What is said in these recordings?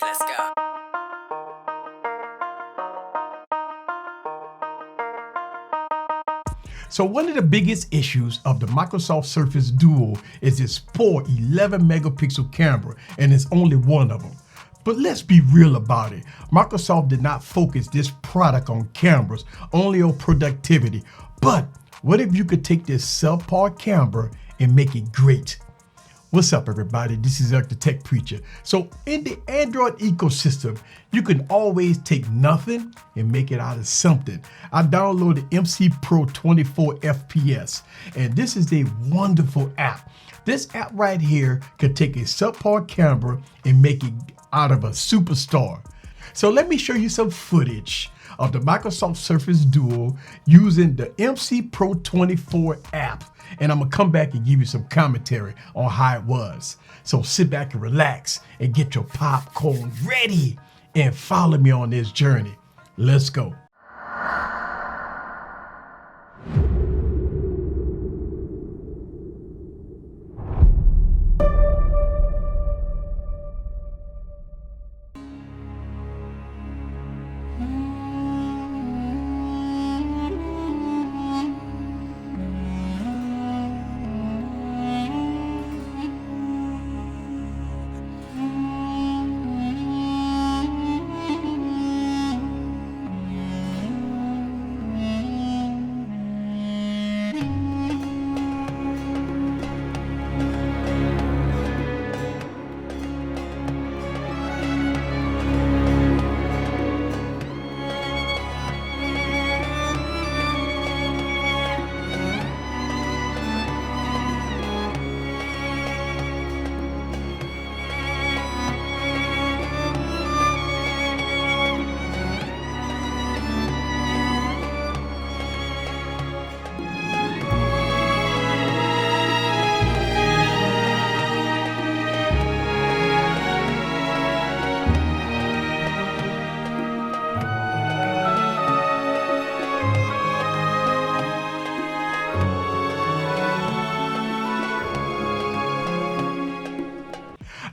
let's go. So one of the biggest issues of the Microsoft Surface Duo is its poor 11 megapixel camera, and it's only one of them. But let's be real about it. Microsoft did not focus this product on cameras, only on productivity. But what if you could take this subpar camera and make it great? What's up, everybody? This is Eric the Tech Preacher. So in the Android ecosystem, you can always take nothing and make it out of something. I downloaded McPro 24FPS, and this is a wonderful app. This app right here could take a subpar camera and make it out of a superstar. So let me show you some footage of the Microsoft Surface Duo using the McPro 24 app. And I'm gonna come back and give you some commentary on how it was. So sit back and relax and get your popcorn ready and follow me on this journey. Let's go.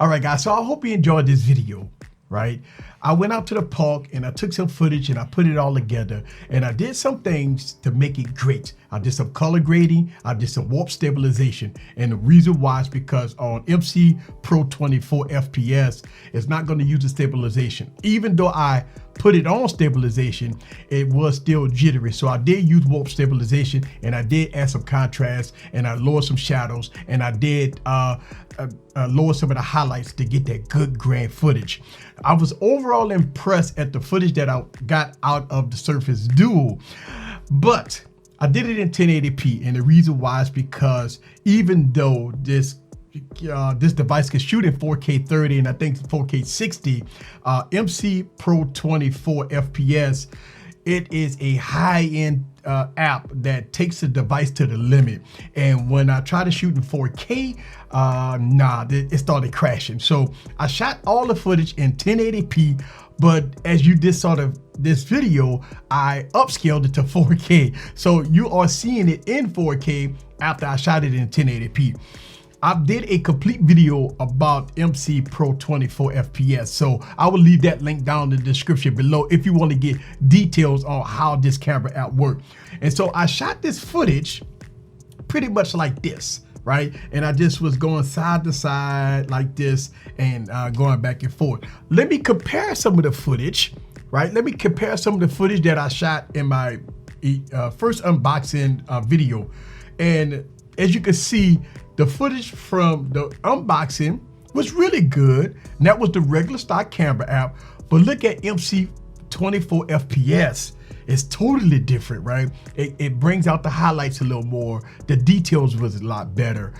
All right, guys, so I hope you enjoyed this video, right? I went out to the park and I took some footage and I put it all together and I did some things to make it great. I did some color grading, I did some warp stabilization, and the reason why is because on McPro 24FPS, it's not going to use the stabilization. Even though I put it on stabilization, it was still jittery. So I did use warp stabilization and I did add some contrast and I lowered some shadows and I did lower some of the highlights to get that good grand footage. I was overall impressed at the footage that I got out of the Surface Duo, but I did it in 1080p, and the reason why is because even though this device can shoot in 4K 30 and I think 4K 60, McPro 24 FPS, it is a high-end app that takes the device to the limit. And when I try to shoot in 4K, it started crashing. So I shot all the footage in 1080p, but as you just saw this video, I upscaled it to 4K. So you are seeing it in 4K after I shot it in 1080p. I did a complete video about McPro 24 FPS, so I will leave that link down in the description below if you want to get details on how this camera app works. And so I shot this footage pretty much like this, right? And I just was going side to side like this and going back and forth. Let me compare some of the footage, right? Let me compare some of the footage that I shot in my first unboxing video. And as you can see, the footage from the unboxing was really good, and that was the regular stock camera app. But look at McPro 24 FPS. It's totally different, right? It brings out the highlights a little more. The details was a lot better.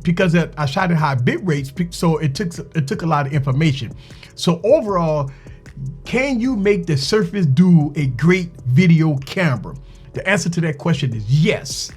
Because I shot at high bit rates, so it took a lot of information. So overall, can you make the Surface Duo a great video camera? The answer to that question is yes.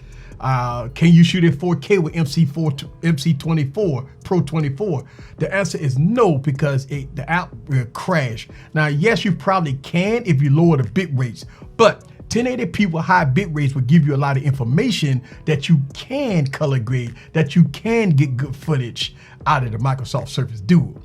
Can you shoot in 4K with McPro 24? The answer is no, because the app will crash. Now, yes, you probably can if you lower the bit rates, but 1080p with high bit rates will give you a lot of information that you can color grade, that you can get good footage out of the Microsoft Surface Duo.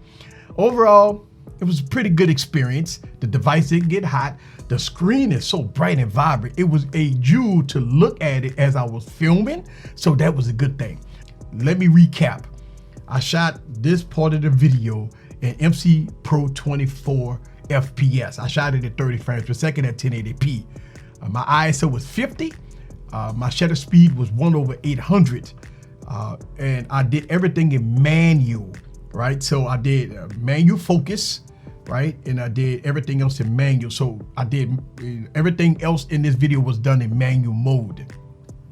Overall, it was a pretty good experience. The device didn't get hot. The screen is so bright and vibrant. It was a jewel to look at it as I was filming, so that was a good thing. Let me recap. I shot this part of the video in McPro 24FPS. I shot it at 30 frames per second at 1080p. My ISO was 50. My shutter speed was 1/800. And I did everything in manual, right? So I did manual focus, right? And I did everything else in manual. So I did everything else in this video was done in manual mode.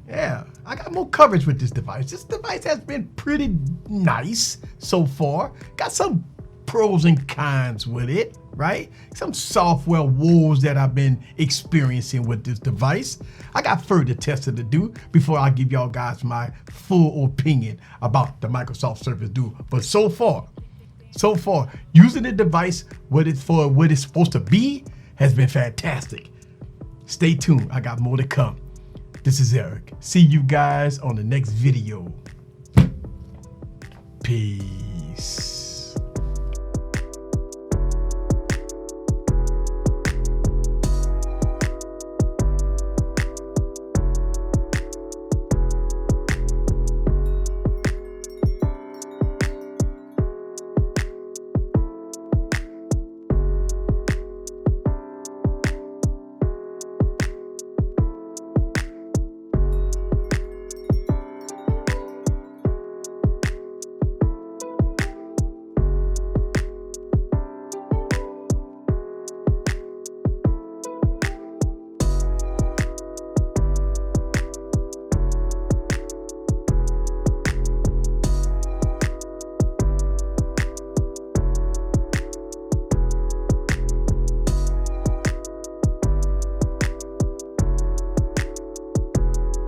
Yeah, I got more coverage with this device. This device has been pretty nice so far. Got some pros and cons with it, right? Some software woes that I've been experiencing with this device. I got further testing to do before I give y'all guys my full opinion about the Microsoft Surface Duo. But so far, using the device what it's supposed to be has been fantastic. Stay tuned, I got more to come. This is Eric. See you guys on the next video. Peace.